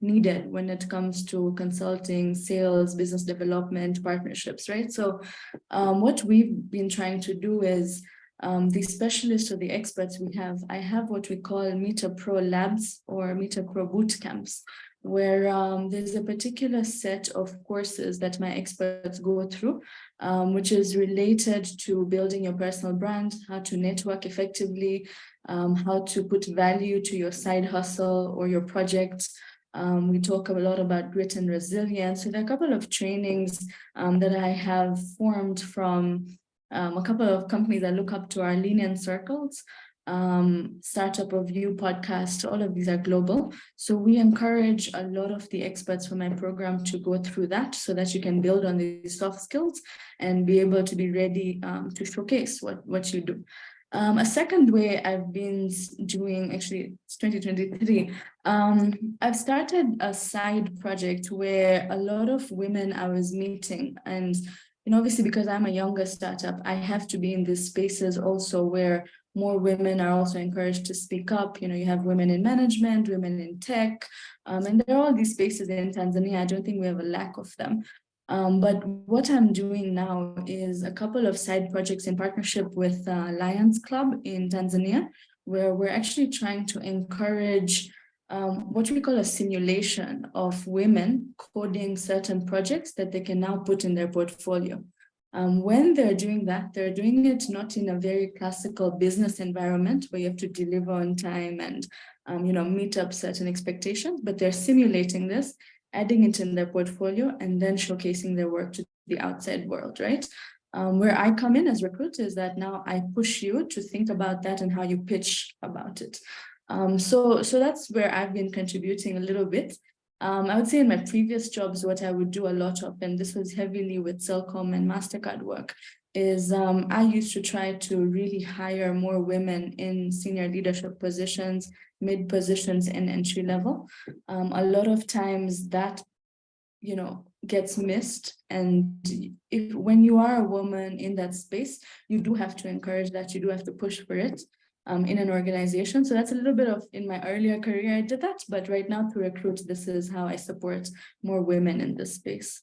C: needed when it comes to consulting, sales, business development, partnerships, right? So what we've been trying to do is the specialists or the experts we have, I have what we call Meter Pro labs or Meter Pro boot camps, where there's a particular set of courses that my experts go through, which is related to building your personal brand, how to network effectively, how to put value to your side hustle or your project. We talk a lot about grit and resilience. So there are a couple of trainings that I have formed from a couple of companies I look up to, our Lean Circles, Startup of You podcast. All of these are global. So we encourage a lot of the experts from my program to go through that so that you can build on these soft skills and be able to be ready to showcase what you do. A second way I've been doing, actually it's 2023, I've started a side project where a lot of women I was meeting, and obviously because I'm a younger startup, I have to be in these spaces also where more women are also encouraged to speak up. You have women in management, women in tech, and there are all these spaces in Tanzania. I don't think we have a lack of them. But what I'm doing now is a couple of side projects in partnership with Lions Club in Tanzania, where we're actually trying to encourage what we call a simulation of women coding certain projects that they can now put in their portfolio. When they're doing that, they're doing it not in a very classical business environment where you have to deliver on time and meet up certain expectations, but they're simulating this, adding it in their portfolio, and then showcasing their work to the outside world, right? Where I come in as recruiter is that now I push you to think about that and how you pitch about it. So that's where I've been contributing a little bit. I would say in my previous jobs, what I would do a lot of, and this was heavily with Cellcom and MasterCard work, is I used to try to really hire more women in senior leadership positions, mid positions, and entry level. A lot of times that, gets missed. And when you are a woman in that space, you do have to encourage that, you do have to push for it. In an organization. So that's a little bit of, in my earlier career, I did that, but right now to Recruit, this is how I support more women in this space.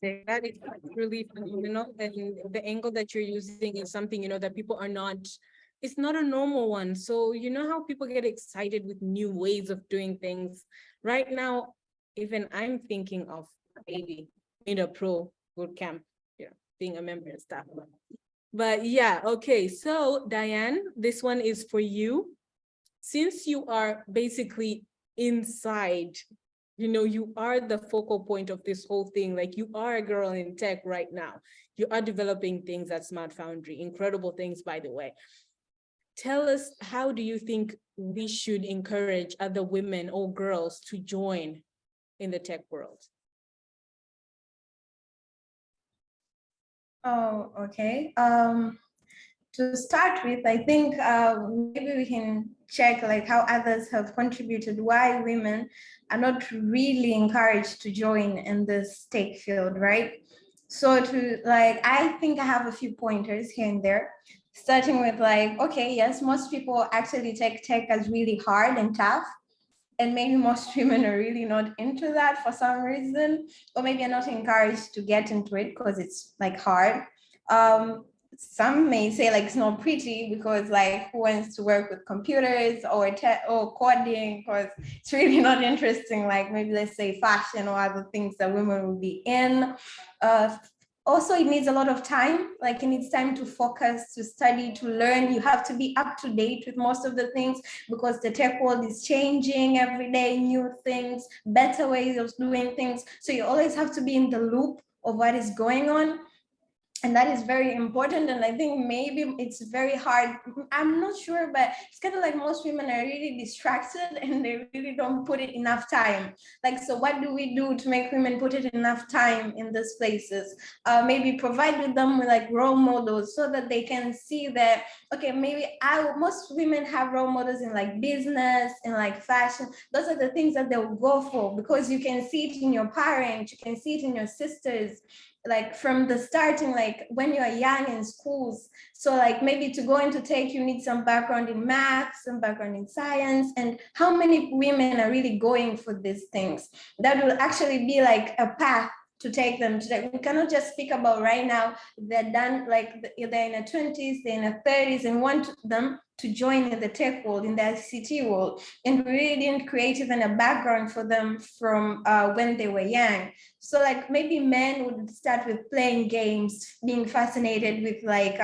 A: That is really phenomenal, and the angle that you're using is something, that people are not, it's not a normal one. So how people get excited with new ways of doing things. Right now, even I'm thinking of maybe Meter Pro bootcamp, being a member and stuff. But yeah, okay. So Diane, this one is for you. Since you are basically inside, you are the focal point of this whole thing. Like, you are a girl in tech right now. You are developing things at Smart Foundry, incredible things, by the way. Tell us, how do you think we should encourage other women or girls to join in the tech world?
E: Oh, okay. To start with, I think maybe we can check like how others have contributed, why women are not really encouraged to join in this tech field, right? So I think I have a few pointers here and there. starting with like, okay, yes, most people actually take tech as really hard and tough. And maybe most women are really not into that for some reason, or maybe are not encouraged to get into it because it's like hard. Some may say like it's not pretty because like who wants to work with computers or coding, because it's really not interesting, like maybe let's say fashion or other things that women will be in. Also, it needs a lot of time, like it needs time to focus, to study, to learn. You have to be up to date with most of the things because the tech world is changing every day, new things, better ways of doing things. So you always have to be in the loop of what is going on. And that is very important. And I think maybe it's very hard. I'm not sure, but it's kind of like most women are really distracted and they really don't put it enough time. Like, so what do we do to make women put it enough time in these places? Maybe provide with them with like role models so that they can see that, okay, maybe most women have role models in like business and like fashion. Those are the things that they'll go for because you can see it in your parents, you can see it in your sisters, like from the starting, like when you are young in schools. So like maybe to go into tech, you need some background in math, some background in science, and how many women are really going for these things? That will actually be like a path to take them to that. We cannot just speak about right now, they're done, like they're in their 20s, they're in their 30s, and want them to join in the tech world, in the ICT world. And we really didn't create even a background for them from when they were young. So like maybe men would start with playing games, being fascinated with like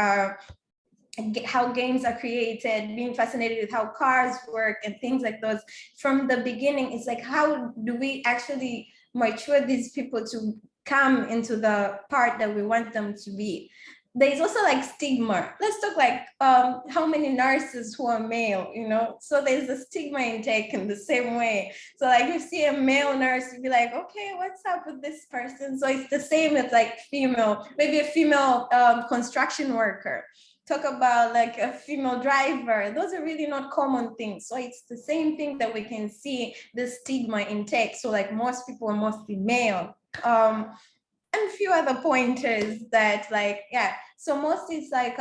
E: how games are created, being fascinated with how cars work and things like those. From the beginning, it's like, how do we actually mature these people to come into the part that we want them to be? There's also like stigma. Let's talk like how many nurses who are male, you know? So there's a stigma in tech in the same way. So like if you see a male nurse, you'd be like, okay, what's up with this person? So it's the same as like female, maybe a female construction worker. Talk about like a female driver. Those are really not common things. So it's the same thing that we can see the stigma in tech. So like most people are mostly male. And a few other pointers that like, yeah, so mostly it's like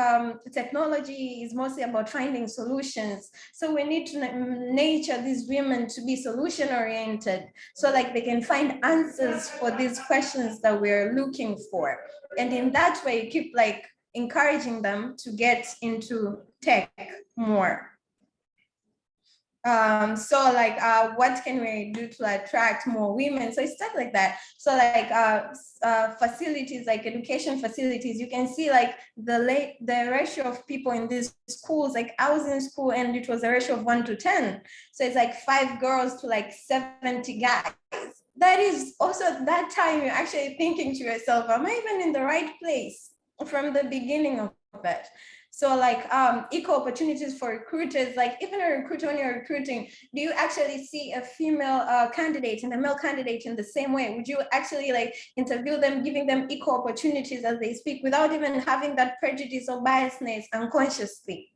E: technology is mostly about finding solutions. So we need to nurture these women to be solution oriented, so like they can find answers for these questions that we're looking for. And in that way, keep like encouraging them to get into tech more. So like what can we do to attract more women? So it's stuff like that. So like facilities, like education facilities, you can see like the ratio of people in these schools. Like I was in school and it was a ratio of 1 to 10. So it's like 5 girls to like 70 guys. That is also at that time you're actually thinking to yourself, am I even in the right place from the beginning of it? So like equal opportunities for recruiters, like even a recruiter, when you're recruiting, do you actually see a female candidate and a male candidate in the same way? Would you actually like interview them, giving them equal opportunities as they speak without even having that prejudice or biasness unconsciously?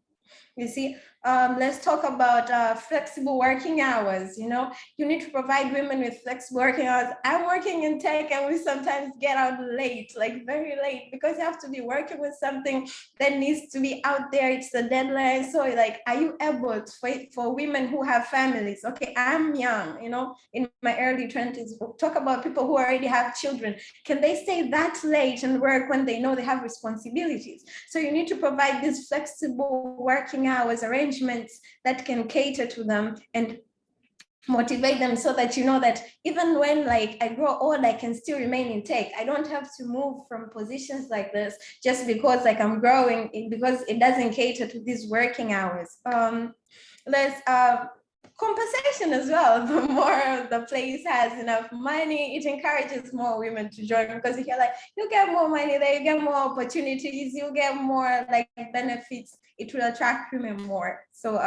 E: You see, let's talk about flexible working hours. You know, you need to provide women with flexible working hours. I'm working in tech and we sometimes get out late, like very late, because you have to be working with something that needs to be out there. It's the deadline. So like, are you able to, for women who have families? Okay, I'm young, you know, in my early 20s. We'll talk about people who already have children. Can they stay that late and work when they know they have responsibilities? So you need to provide these flexible working hours arrangements that can cater to them and motivate them, so that you know that even when like I grow old, I can still remain in tech. I don't have to move from positions like this just because like I'm growing, because it doesn't cater to these working hours. Let's compensation as well. The more the place has enough money, it encourages more women to join, because if you're like, you get more money there, you get more opportunities, you get more like benefits, it will attract women more. So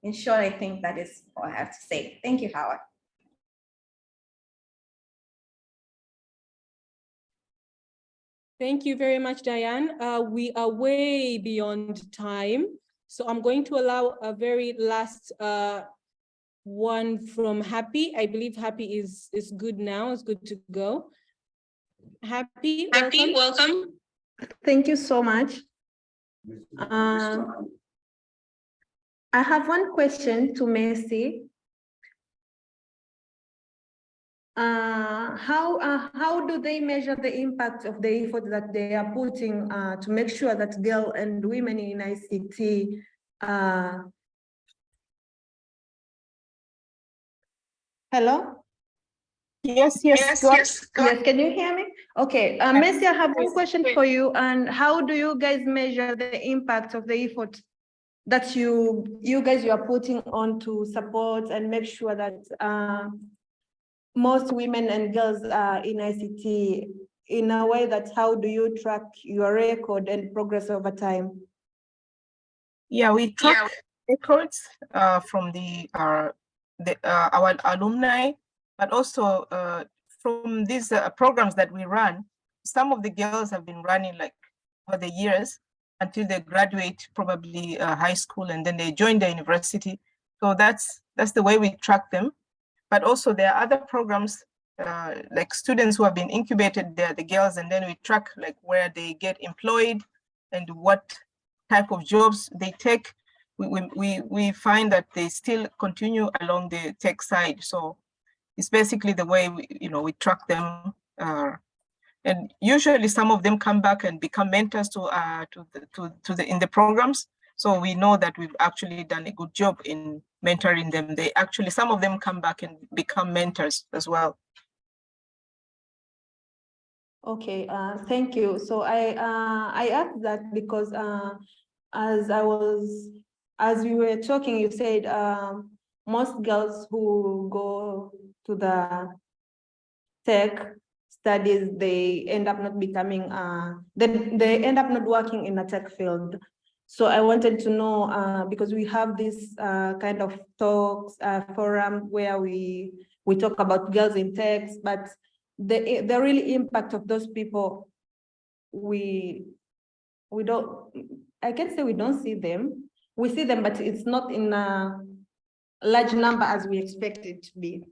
E: in short, I think that is all I have to say. Thank you, Howard.
A: Thank you very much, Diane. We are way beyond time. So I'm going to allow a very last one from Happy. I believe Happy is good now, it's good to go. Happy, welcome.
H: Thank you so much.
E: I have one question to Messi. How do they measure the impact of the effort that they are putting to make sure that girls and women in ICT hello?
B: Yes, yes.
E: Yes, can you hear me? Okay, Messi, I have one question for you. And how do you guys measure the impact of the effort that you guys are putting on to support and make sure that most women and girls are in ICT in a way that how do you track your record and progress over time?
B: Yeah, we track records from our alumni, but also from these programs that we run. Some of the girls have been running like for the years until they graduate, probably high school, and then they join the university. So that's the way we track them. But also there are other programs like students who have been incubated, they're the girls, and then we track like where they get employed and what type of jobs they take. We find that they still continue along the tech side. So it's basically the way we track them. And usually some of them come back and become mentors in the programs. So we know that we've actually done a good job in mentoring them. Some of them come back and become mentors as well.
E: Okay, thank you. So I asked that because as we were talking, you said most girls who go to the tech studies, they end up not becoming they end up not working in a tech field. So I wanted to know because we have this kind of talks forum where we talk about girls in tech, but the real impact of those people, we don't, I can say we don't see them. We see them, but it's not in a large number as we expect it to be.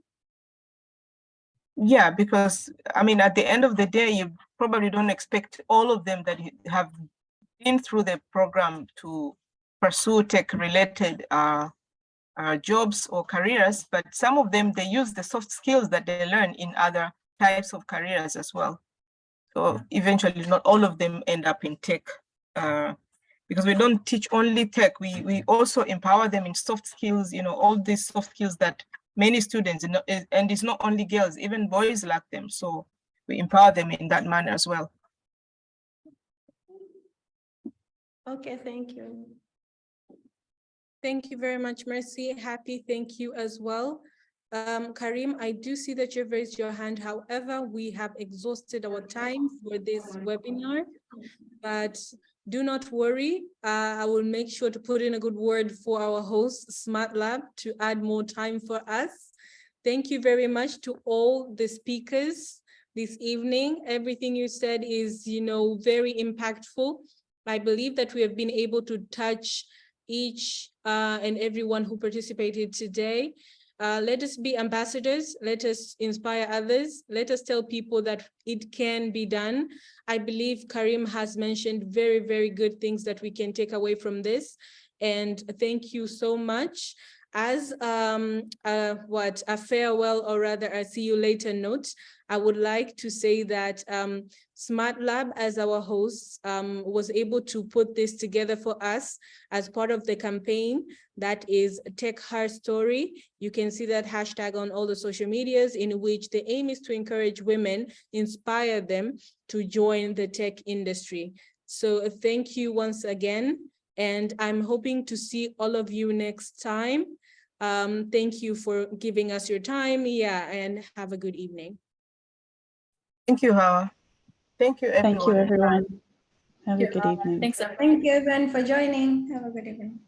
B: Yeah, because I mean, at the end of the day, you probably don't expect all of them that have been through the program to pursue tech-related jobs or careers, but some of them, they use the soft skills that they learn in other types of careers as well. So eventually, not all of them end up in tech because we don't teach only tech. We also empower them in soft skills, all these soft skills that many students, and it's not only girls, even boys lack them. So we empower them in that manner as well.
E: Okay, thank you.
A: Thank you very much, Mercy. Happy, thank you as well. Karim, I do see that you've raised your hand. However, we have exhausted our time for this webinar, but do not worry. I will make sure to put in a good word for our host, Smart Lab, to add more time for us. Thank you very much to all the speakers this evening. Everything you said is, very impactful. I believe that we have been able to touch each and everyone who participated today. Let us be ambassadors. Let us inspire others. Let us tell people that it can be done. I believe Karim has mentioned very, very good things that we can take away from this. And thank you so much. As a farewell, or rather a see you later note, I would like to say that Smart Lab, as our host, was able to put this together for us as part of the campaign that is Tech Her Story. You can see that hashtag on all the social medias, in which the aim is to encourage women, inspire them to join the tech industry. So thank you once again, and I'm hoping to see all of you next time. Thank you for giving us your time. Yeah, and have a good evening.
B: Thank you, Hawa. Thank you, everyone.
D: Thank you, everyone. Have a good evening.
E: Thanks, everyone. Thank you, everyone, for joining. Have a good evening.